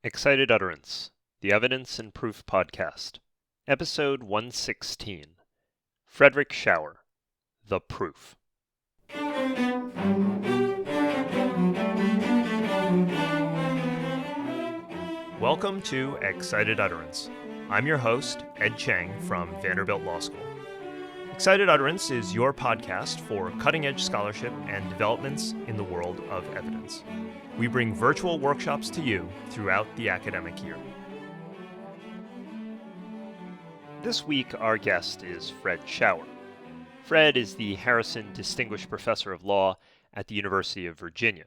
Excited Utterance, the Evidence and Proof Podcast, Episode 116, Frederick Schauer, The Proof. Welcome to Excited Utterance. I'm your host, Ed Cheng from Vanderbilt Law School. Excited Utterance is your podcast for cutting-edge scholarship and developments in the world of evidence. We bring virtual workshops to you throughout the academic year. This week, our guest is Fred Schauer. Fred is the Harrison Distinguished Professor of Law at the University of Virginia.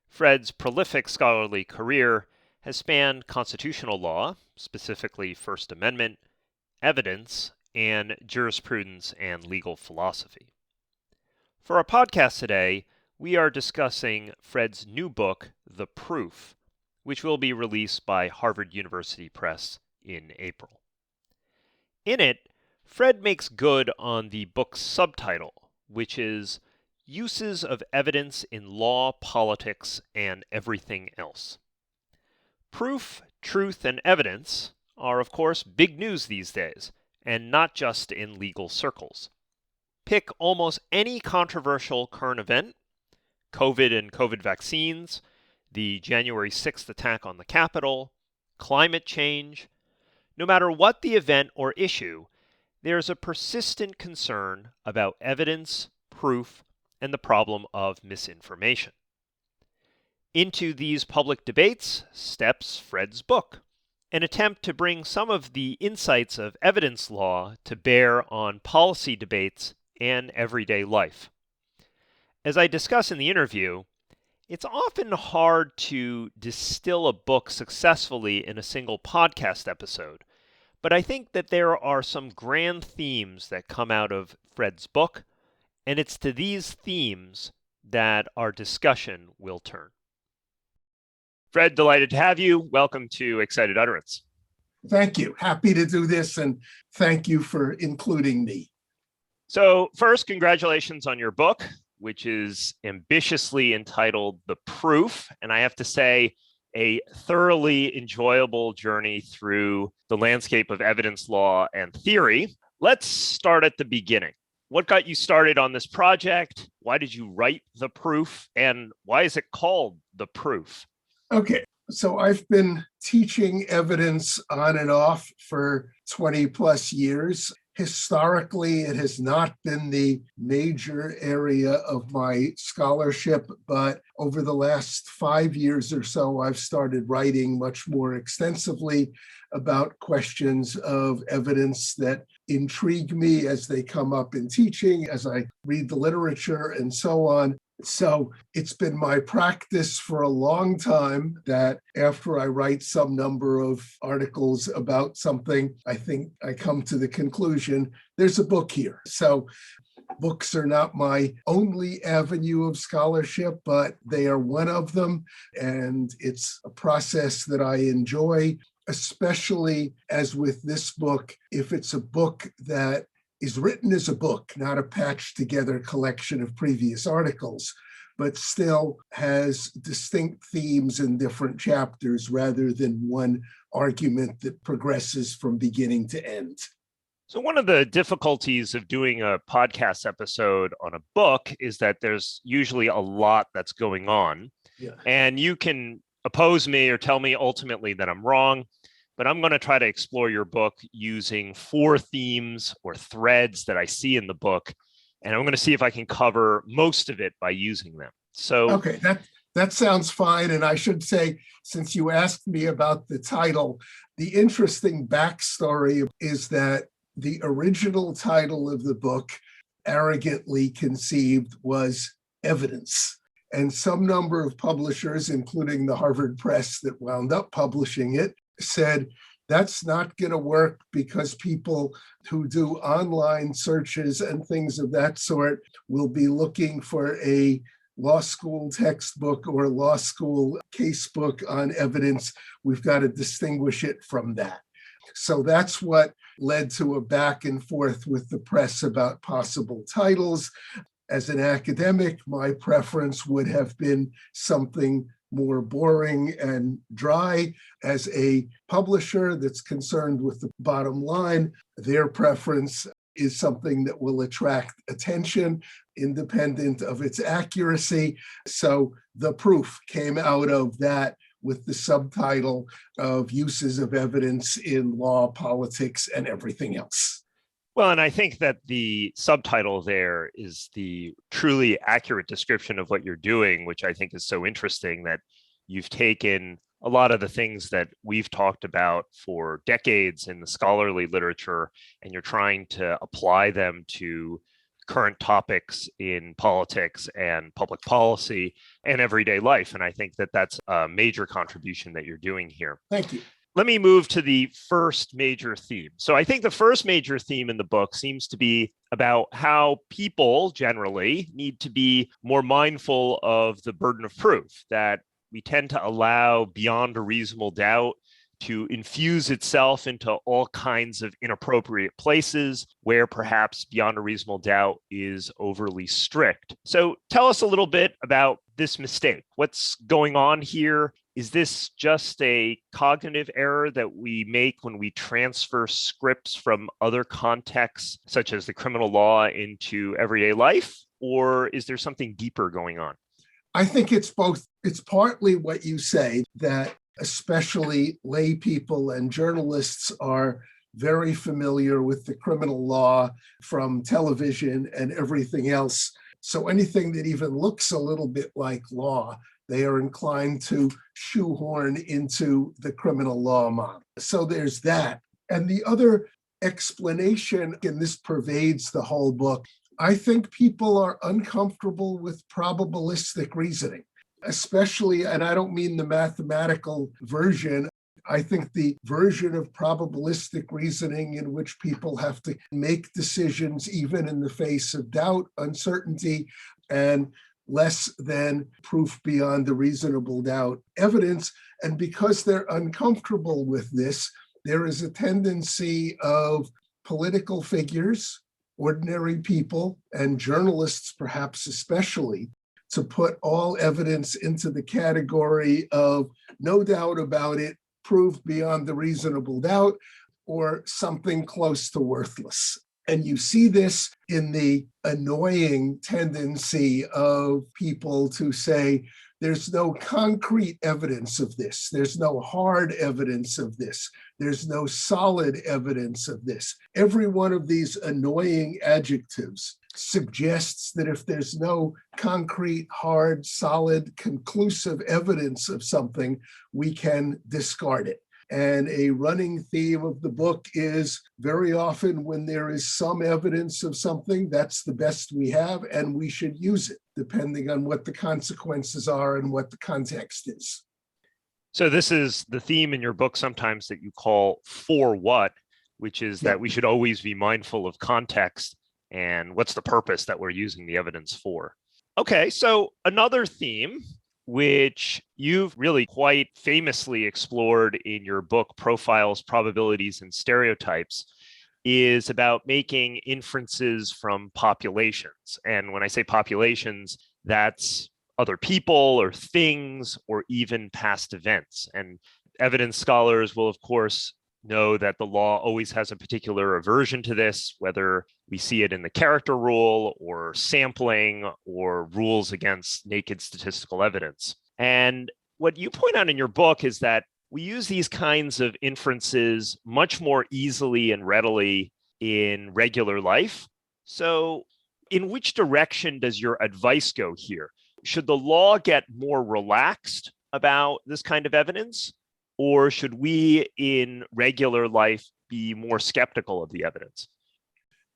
Fred's prolific scholarly career has spanned constitutional law, specifically First Amendment, evidence, and jurisprudence and legal philosophy. For our podcast today, we are discussing Fred's new book, The Proof, which will be released by Harvard University Press in April. In it, Fred makes good on the book's subtitle, which is Uses of Evidence in Law, Politics, and Everything Else. Proof, truth, and evidence are, of course, big news these days, and not just in legal circles. Pick almost any controversial current event, COVID and COVID vaccines, the January 6th attack on the Capitol, climate change. No matter what the event or issue, there's a persistent concern about evidence, proof, and the problem of misinformation. Into these public debates steps Fred's book, an attempt to bring some of the insights of evidence law to bear on policy debates and everyday life. As I discuss in the interview, it's often hard to distill a book successfully in a single podcast episode, but I think that there are some grand themes that come out of Fred's book, and it's to these themes that our discussion will turn. Fred, delighted to have you. Welcome to Excited Utterance. Thank you. Happy to do this, and thank you for including me. So first, congratulations on your book, which is ambitiously entitled The Proof. And I have to say, a thoroughly enjoyable journey through the landscape of evidence law and theory. Let's start at the beginning. What got you started on this project? Why did you write The Proof? And why is it called The Proof? Okay, so I've been teaching evidence on and off for 20 plus years. Historically, it has not been the major area of my scholarship, but over the last 5 years or so, I've started writing much more extensively about questions of evidence that intrigue me as they come up in teaching, as I read the literature and so on. So it's been my practice for a long time that after I write some number of articles about something, I think I come to the conclusion, there's a book here. So books are not my only avenue of scholarship, but they are one of them. And it's a process that I enjoy, especially as with this book, if it's a book that is written as a book, not a patched together collection of previous articles, but still has distinct themes in different chapters rather than one argument that progresses from beginning to end. So one of the difficulties of doing a podcast episode on a book is that there's usually a lot that's going on. Yeah. And you can oppose me or tell me ultimately that I'm wrong. But I'm going to try to explore your book using 4 themes or threads that I see in the book. And I'm going to see if I can cover most of it by using them. So, okay, that sounds fine. And I should say, since you asked me about the title, the interesting backstory is that the original title of the book, arrogantly conceived, was Evidence. And some number of publishers, including the Harvard Press that wound up publishing it, said that's not going to work because people who do online searches and things of that sort will be looking for a law school textbook or law school casebook on evidence. We've got to distinguish it from that. So that's what led to a back and forth with the press about possible titles. As an academic, my preference would have been something more boring and dry. As a publisher that's concerned with the bottom line, their preference is something that will attract attention independent of its accuracy. So the proof came out of that with the subtitle of Uses of Evidence in Law, Politics, and Everything Else. Well, and I think that the subtitle there is the truly accurate description of what you're doing, which I think is so interesting, that you've taken a lot of the things that we've talked about for decades in the scholarly literature, and you're trying to apply them to current topics in politics and public policy and everyday life. And I think that that's a major contribution that you're doing here. Thank you. Let me move to the first major theme. So I think the first major theme in the book seems to be about how people generally need to be more mindful of the burden of proof, that we tend to allow beyond a reasonable doubt to infuse itself into all kinds of inappropriate places where perhaps beyond a reasonable doubt is overly strict. So tell us a little bit about this mistake. What's going on here? Is this just a cognitive error that we make when we transfer scripts from other contexts, such as the criminal law, into everyday life? Or is there something deeper going on? I think it's both. It's partly what you say, that especially lay people and journalists are very familiar with the criminal law from television and everything else. So anything that even looks a little bit like law, they are inclined to shoehorn into the criminal law model. So there's that. And the other explanation, and this pervades the whole book, I think people are uncomfortable with probabilistic reasoning, especially, and I don't mean the mathematical version. I think the version of probabilistic reasoning in which people have to make decisions even in the face of doubt, uncertainty, and less than proof beyond a reasonable doubt evidence. And because they're uncomfortable with this, there is a tendency of political figures, ordinary people, and journalists perhaps especially, to put all evidence into the category of no doubt about it, proved beyond the reasonable doubt, or something close to worthless. And you see this in the annoying tendency of people to say, there's no concrete evidence of this. There's no hard evidence of this. There's no solid evidence of this. Every one of these annoying adjectives suggests that if there's no concrete, hard, solid, conclusive evidence of something, we can discard it. And a running theme of the book is very often when there is some evidence of something, that's the best we have, and we should use it, depending on what the consequences are and what the context is. So this is the theme in your book sometimes that you call for what, which is that we should always be mindful of context and what's the purpose that we're using the evidence for. Okay, so another theme, which you've really quite famously explored in your book, Profiles, Probabilities, and Stereotypes, is about making inferences from populations. And when I say populations, that's other people or things or even past events. And evidence scholars will, of course, know that the law always has a particular aversion to this, whether we see it in the character rule or sampling or rules against naked statistical evidence. And what you point out in your book is that we use these kinds of inferences much more easily and readily in regular life. So in which direction does your advice go here? Should the law get more relaxed about this kind of evidence? Or should we in regular life be more skeptical of the evidence?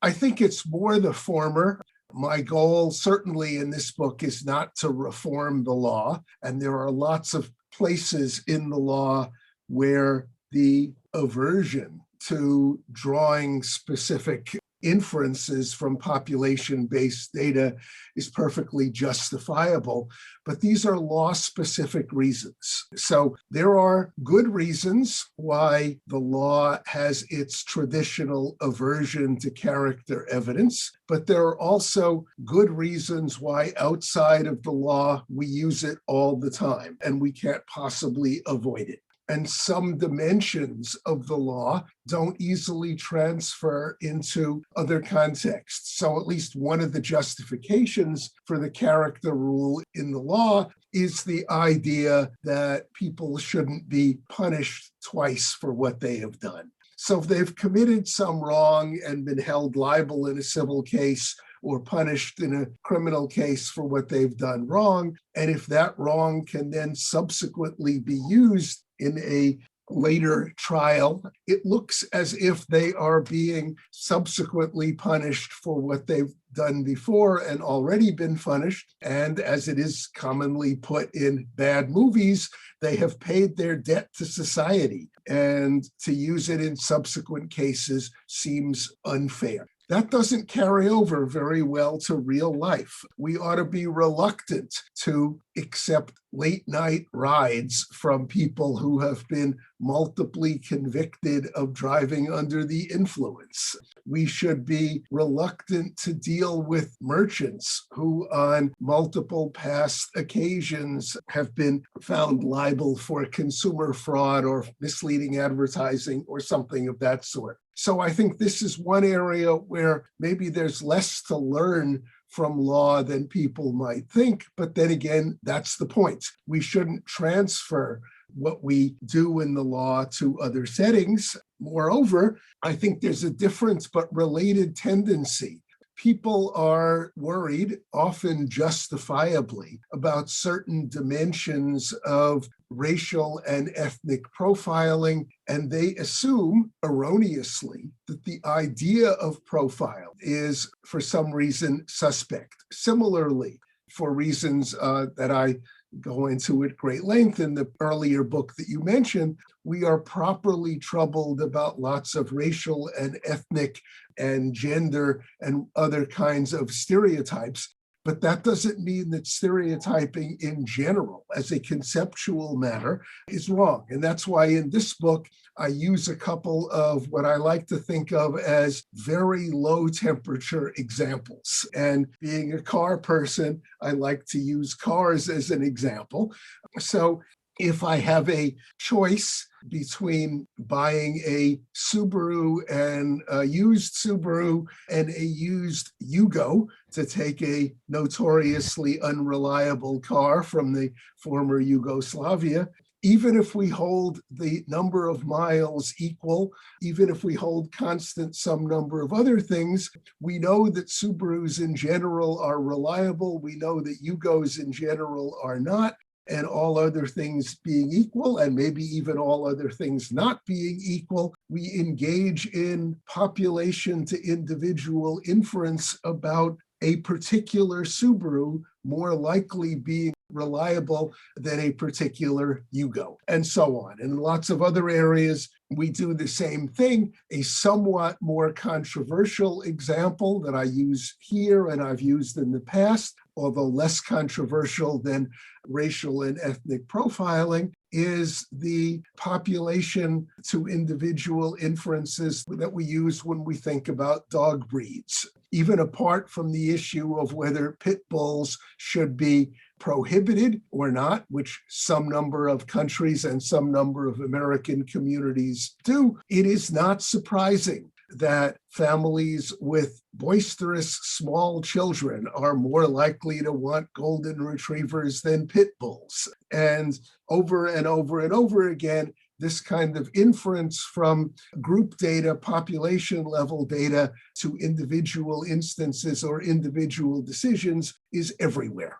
I think it's more the former. My goal, certainly in this book, is not to reform the law. And there are lots of places in the law where the aversion to drawing specific inferences from population-based data is perfectly justifiable, but these are law-specific reasons. So there are good reasons why the law has its traditional aversion to character evidence, but there are also good reasons why outside of the law we use it all the time, and we can't possibly avoid it. And some dimensions of the law don't easily transfer into other contexts. So at least one of the justifications for the character rule in the law is the idea that people shouldn't be punished twice for what they have done. So if they've committed some wrong and been held liable in a civil case or punished in a criminal case for what they've done wrong, and if that wrong can then subsequently be used in a later trial, it looks as if they are being subsequently punished for what they've done before and already been punished. And as it is commonly put in bad movies, they have paid their debt to society. And to use it in subsequent cases seems unfair. That doesn't carry over very well to real life. We ought to be reluctant to accept late night rides from people who have been multiply convicted of driving under the influence. We should be reluctant to deal with merchants who on multiple past occasions have been found liable for consumer fraud or misleading advertising or something of that sort. So I think this is one area where maybe there's less to learn from law than people might think. But then again, that's the point. We shouldn't transfer what we do in the law to other settings. Moreover, I think there's a different but related tendency. People are worried, often justifiably, about certain dimensions of racial and ethnic profiling, and they assume erroneously that the idea of profile is, for some reason, suspect. Similarly, for reasons that I go into at great length in the earlier book that you mentioned, we are properly troubled about lots of racial and ethnic and gender and other kinds of stereotypes. But that doesn't mean that stereotyping in general, as a conceptual matter, is wrong. And that's why in this book, I use a couple of what I like to think of as very low temperature examples. And being a car person, I like to use cars as an example. So if I have a choice between buying a Subaru and a used Subaru and a used Yugo, to take a notoriously unreliable car from the former Yugoslavia, even if we hold the number of miles equal, even if we hold constant some number of other things, we know that Subarus in general are reliable. We know that Yugos in general are not. And all other things being equal, and maybe even all other things not being equal, we engage in population to individual inference about a particular Subaru more likely being reliable than a particular Yugo, and so on. And in lots of other areas, we do the same thing. A somewhat more controversial example that I use here and I've used in the past, although less controversial than racial and ethnic profiling, is the population to individual inferences that we use when we think about dog breeds. Even apart from the issue of whether pit bulls should be prohibited or not, which some number of countries and some number of American communities do, it is not surprising that families with boisterous small children are more likely to want golden retrievers than pit bulls. And over and over and over again, this kind of inference from group data, population level data to individual instances or individual decisions is everywhere.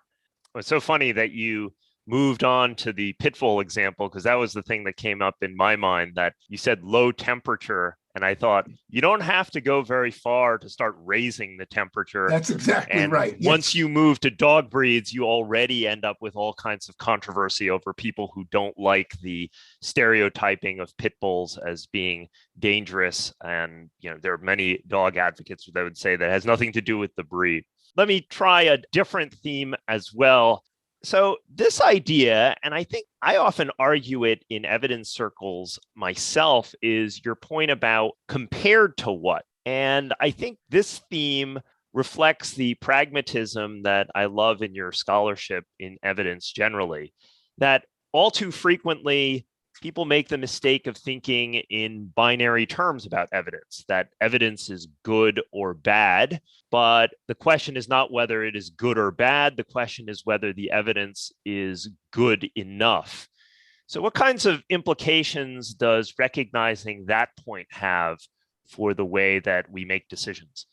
It's so funny that you moved on to the pitfall example, because that was the thing that came up in my mind, that you said low temperature. And I thought, you don't have to go very far to start raising the temperature. That's exactly And right. once you move to dog breeds, you already end up with all kinds of controversy over people who don't like the stereotyping of pit bulls as being dangerous. And, there are many dog advocates that would say that has nothing to do with the breed. Let me try a different theme as well. So, this idea, and I think I often argue it in evidence circles myself, is your point about compared to what. And I think this theme reflects the pragmatism that I love in your scholarship in evidence generally, that all too frequently, people make the mistake of thinking in binary terms about evidence, that evidence is good or bad. But the question is not whether it is good or bad. The question is whether the evidence is good enough. So, what kinds of implications does recognizing that point have for the way that we make decisions?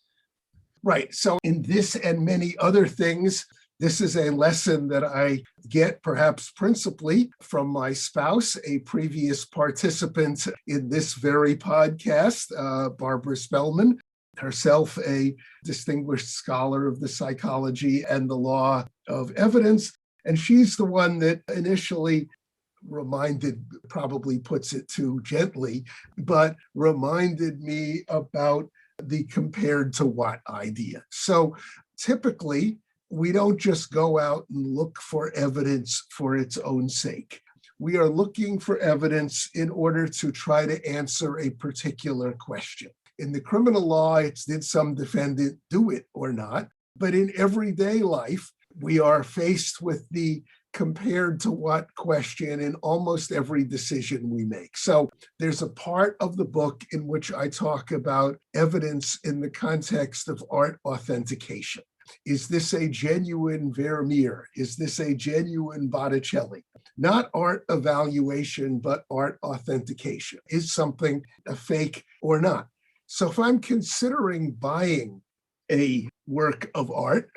Right. So, in this and many other things, this is a lesson that I get perhaps principally from my spouse, a previous participant in this very podcast, Barbara Spellman, herself a distinguished scholar of the psychology and the law of evidence. And she's the one that initially probably puts it too gently, but reminded me about the compared to what idea. So typically, we don't just go out and look for evidence for its own sake. We are looking for evidence in order to try to answer a particular question. In the criminal law, it's did some defendant do it or not? But in everyday life, we are faced with the compared to what question in almost every decision we make. So there's a part of the book in which I talk about evidence in the context of art authentication. Is this a genuine Vermeer? Is this a genuine Botticelli? Not art evaluation, but art authentication. Is something a fake or not? So if I'm considering buying a work of art,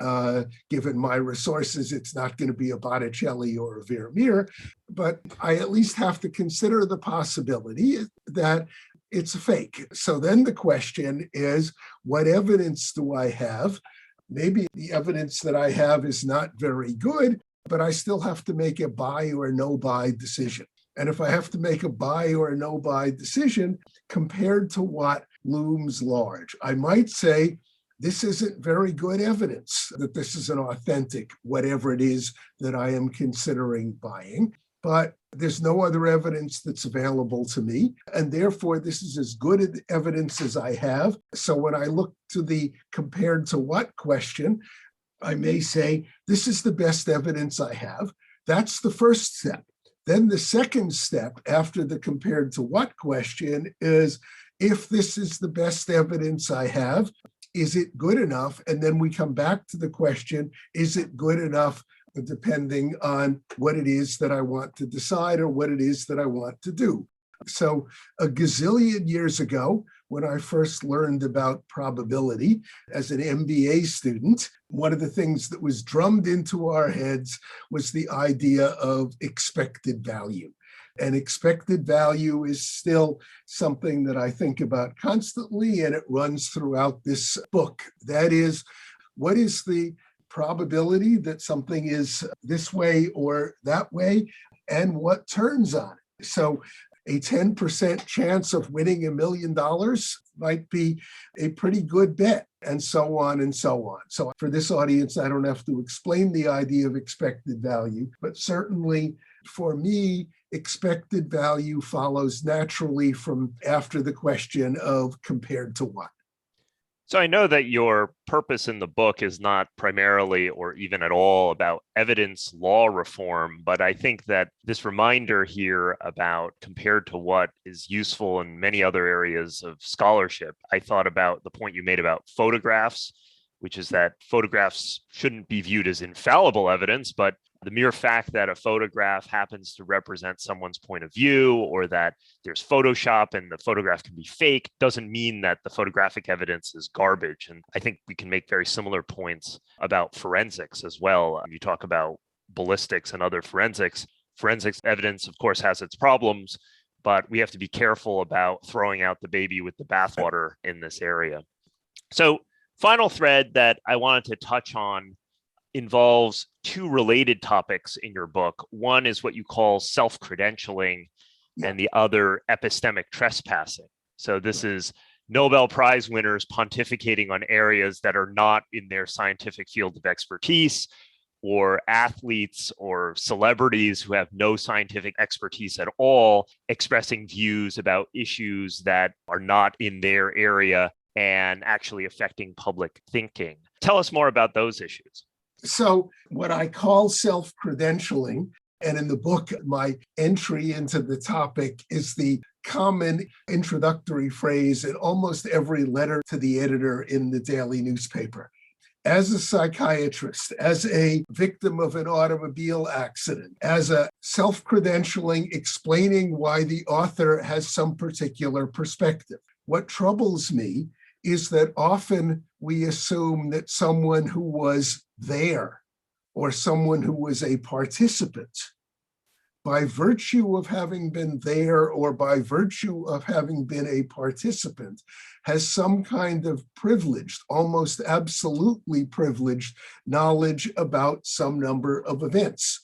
given my resources, it's not going to be a Botticelli or a Vermeer, but I at least have to consider the possibility that it's a fake. So then the question is, what evidence do I have? Maybe the evidence that I have is not very good, but I still have to make a buy or no buy decision. And if I have to make a buy or no buy decision, compared to what looms large, I might say, this isn't very good evidence that this is an authentic, whatever it is that I am considering buying. But there's no other evidence that's available to me. And therefore, this is as good evidence as I have. So when I look to the compared to what question, I may say, this is the best evidence I have. That's the first step. Then the second step after the compared to what question is, if this is the best evidence I have, is it good enough? And then we come back to the question, is it good enough depending on what it is that I want to decide or what it is that I want to do? So a gazillion years ago, when I first learned about probability as an MBA student, one of the things that was drummed into our heads was the idea of expected value. And expected value is still something that I think about constantly, and it runs throughout this book. That is, what is the probability that something is this way or that way, and what turns on it? So a 10% chance of winning $1 million might be a pretty good bet, and so on and so on. So for this audience, I don't have to explain the idea of expected value, but certainly for me, expected value follows naturally from after the question of compared to what. So I know that your purpose in the book is not primarily or even at all about evidence law reform, but I think that this reminder here about compared to what is useful in many other areas of scholarship. I thought about the point you made about photographs, which is that photographs shouldn't be viewed as infallible evidence, but the mere fact that a photograph happens to represent someone's point of view, or that there's Photoshop and the photograph can be fake, doesn't mean that the photographic evidence is garbage. And I think we can make very similar points about forensics as well. You talk about ballistics and other forensics. Forensics evidence, of course, has its problems, but we have to be careful about throwing out the baby with the bathwater in this area. So, final thread that I wanted to touch on involves two related topics in your book. One is what you call self-credentialing, and the other epistemic trespassing. So this is Nobel Prize winners pontificating on areas that are not in their scientific field of expertise, or athletes or celebrities who have no scientific expertise at all, expressing views about issues that are not in their area and actually affecting public thinking. Tell us more about those issues. So what I call self-credentialing, and in the book, my entry into the topic is the common introductory phrase in almost every letter to the editor in the daily newspaper. As a psychiatrist, as a victim of an automobile accident, as a self-credentialing, explaining why the author has some particular perspective. What troubles me is that often we assume that someone who was there or someone who was a participant, by virtue of having been there or by virtue of having been a participant, has some kind of privileged, almost absolutely privileged knowledge about some number of events.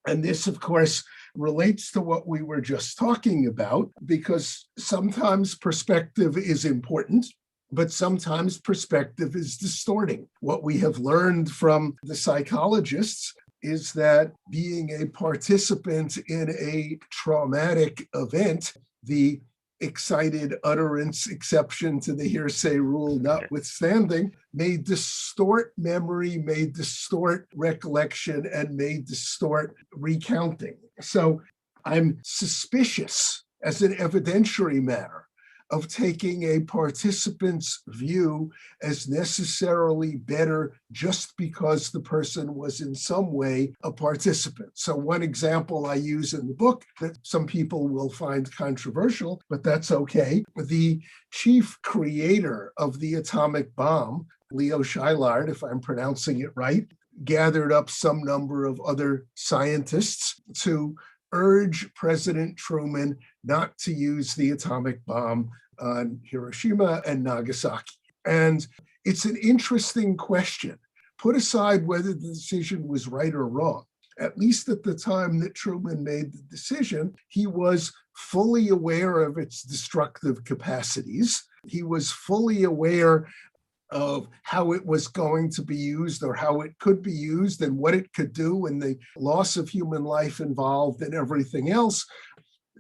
And this, of course, relates to what we were just talking about, because sometimes perspective is important, but sometimes perspective is distorting. What we have learned from the psychologists is that being a participant in a traumatic event, the excited utterance exception to the hearsay rule notwithstanding, may distort memory, may distort recollection, and may distort recounting. So I'm suspicious as an evidentiary matter of taking a participant's view as necessarily better just because the person was in some way a participant. So one example I use in the book that some people will find controversial, but that's okay. The chief creator of the atomic bomb, Leo Szilard, if I'm pronouncing it right, gathered up some number of other scientists to urge President Truman not to use the atomic bomb on Hiroshima and Nagasaki. And it's an interesting question. Put aside whether the decision was right or wrong. At least at the time that Truman made the decision, he was fully aware of its destructive capacities. He was fully aware of how it was going to be used or how it could be used and what it could do and the loss of human life involved and everything else.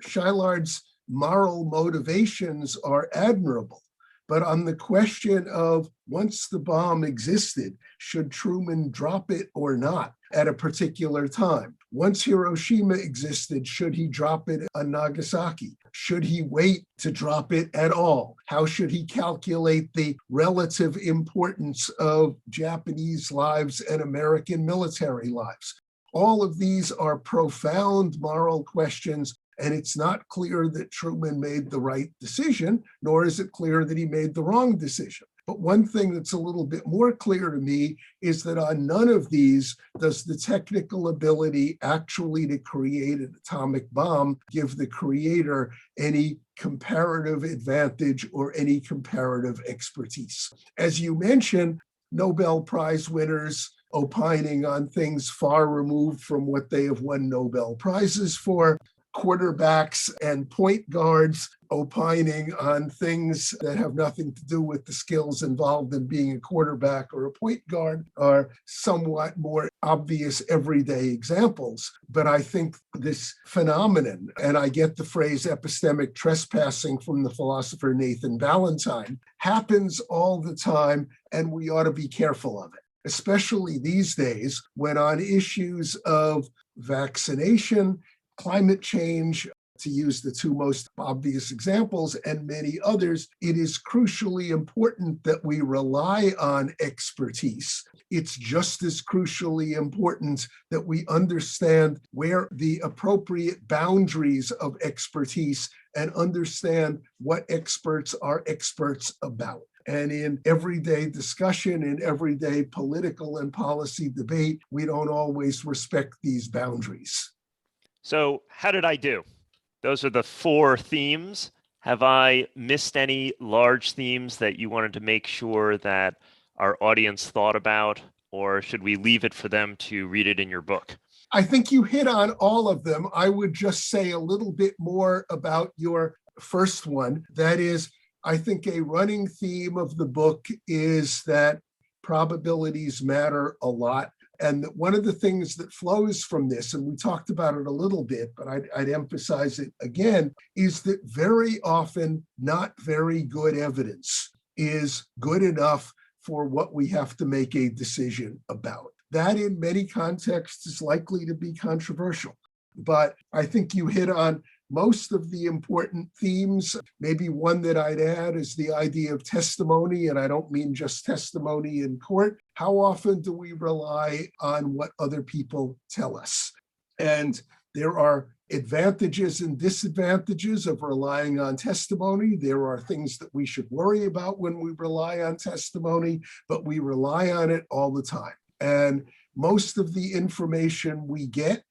Schilard's moral motivations are admirable. But on the question of once the bomb existed, should Truman drop it or not at a particular time? Once Hiroshima existed, should he drop it on Nagasaki? Should he wait to drop it at all? How should he calculate the relative importance of Japanese lives and American military lives? All of these are profound moral questions. And it's not clear that Truman made the right decision, nor is it clear that he made the wrong decision. But one thing that's a little bit more clear to me is that on none of these does the technical ability actually to create an atomic bomb give the creator any comparative advantage or any comparative expertise. As you mentioned, Nobel Prize winners opining on things far removed from what they have won Nobel Prizes for, quarterbacks and point guards opining on things that have nothing to do with the skills involved in being a quarterback or a point guard are somewhat more obvious everyday examples. But I think this phenomenon, and I get the phrase epistemic trespassing from the philosopher Nathan Valentine, happens all the time, and we ought to be careful of it, especially these days when on issues of vaccination, climate change, to use the two most obvious examples, and many others, it is crucially important that we rely on expertise. It's just as crucially important that we understand where the appropriate boundaries of expertise and understand what experts are experts about. And in everyday discussion, in everyday political and policy debate, we don't always respect these boundaries. So how did I do? Those are the 4 themes. Have I missed any large themes that you wanted to make sure that our audience thought about, or should we leave it for them to read it in your book? I think you hit on all of them. I would just say a little bit more about your first one. That is, I think a running theme of the book is that probabilities matter a lot. And one of the things that flows from this, and we talked about it a little bit, but I'd emphasize it again, is that very often not very good evidence is good enough for what we have to make a decision about. That in many contexts is likely to be controversial. But I think you hit on most of the important themes. Maybe one that I'd add is the idea of testimony, and I don't mean just testimony in court. How often do we rely on what other people tell us? And there are advantages and disadvantages of relying on testimony. There are things that we should worry about when we rely on testimony, but we rely on it all the time. And most of the information we get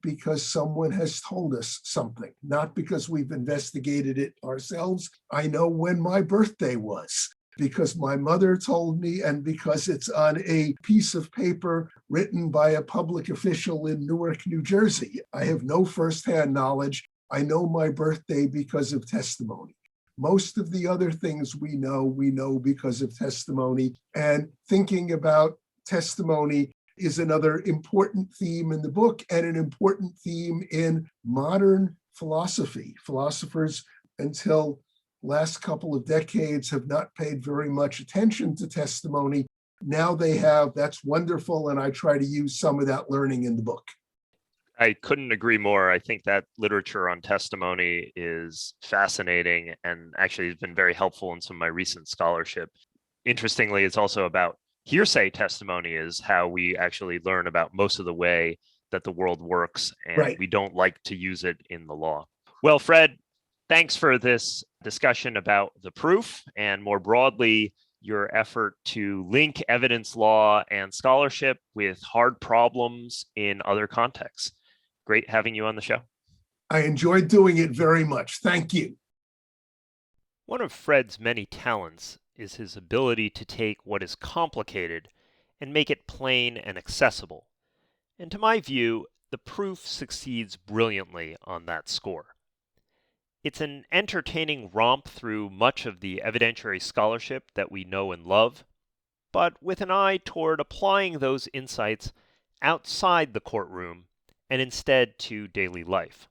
because someone has told us something, not because we've investigated it ourselves. I know when my birthday was because my mother told me, and because it's on a piece of paper written by a public official in Newark, New Jersey. I have no firsthand knowledge. I know my birthday because of testimony. Most of the other things we know because of testimony. And thinking about testimony is another important theme in the book and an important theme in modern philosophy. Philosophers, until last couple of decades, have not paid very much attention to testimony. Now they have. That's wonderful, and I try to use some of that learning in the book. I couldn't agree more. I think that literature on testimony is fascinating and actually has been very helpful in some of my recent scholarship. Interestingly, it's also about hearsay testimony is how we actually learn about most of the way that the world works, and Right. we don't like to use it in the law. Well, Fred, thanks for this discussion about the proof and more broadly, your effort to link evidence law and scholarship with hard problems in other contexts. Great having you on the show. I enjoyed doing it very much. Thank you. One of Fred's many talents is his ability to take what is complicated and make it plain and accessible. And to my view, the proof succeeds brilliantly on that score. It's an entertaining romp through much of the evidentiary scholarship that we know and love, but with an eye toward applying those insights outside the courtroom and instead to daily life.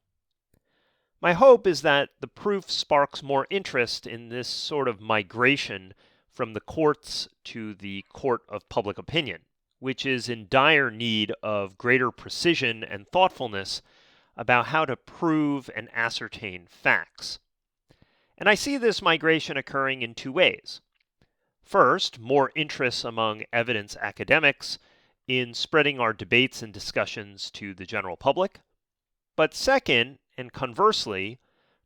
My hope is that the proof sparks more interest in this sort of migration from the courts to the court of public opinion, which is in dire need of greater precision and thoughtfulness about how to prove and ascertain facts. And I see this migration occurring in 2 ways. First, more interest among evidence academics in spreading our debates and discussions to the general public. But second, and conversely,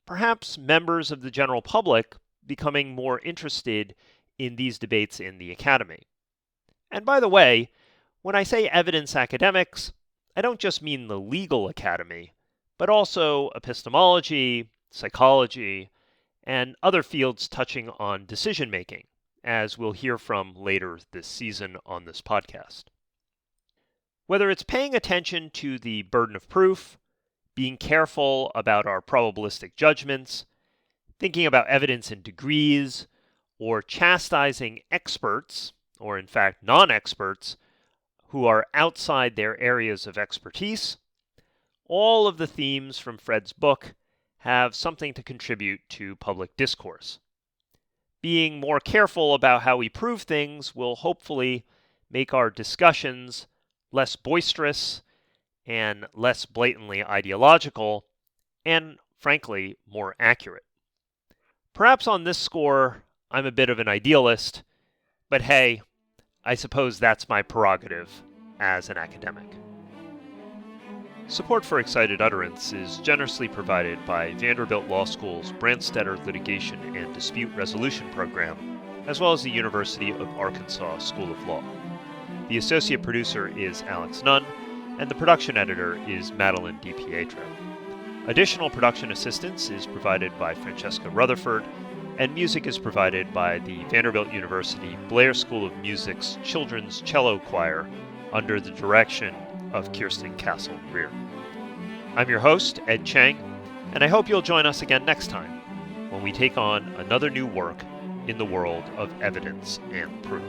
perhaps members of the general public becoming more interested in these debates in the academy. And by the way, when I say evidence academics, I don't just mean the legal academy, but also epistemology, psychology, and other fields touching on decision making, as we'll hear from later this season on this podcast. Whether it's paying attention to the burden of proof, being careful about our probabilistic judgments, thinking about evidence in degrees, or chastising experts, or in fact non-experts, who are outside their areas of expertise, all of the themes from Fred's book have something to contribute to public discourse. Being more careful about how we prove things will hopefully make our discussions less boisterous and less blatantly ideological, and frankly, more accurate. Perhaps on this score, I'm a bit of an idealist, but hey, I suppose that's my prerogative as an academic. Support for Excited Utterance is generously provided by Vanderbilt Law School's Brandstetter Litigation and Dispute Resolution Program, as well as the University of Arkansas School of Law. The associate producer is Alex Nunn, and the production editor is Madeline DiPietro. Additional production assistance is provided by Francesca Rutherford, and music is provided by the Vanderbilt University Blair School of Music's Children's Cello Choir under the direction of Kirsten Castle-Greer. I'm your host, Ed Chang, and I hope you'll join us again next time when we take on another new work in the world of evidence and proof.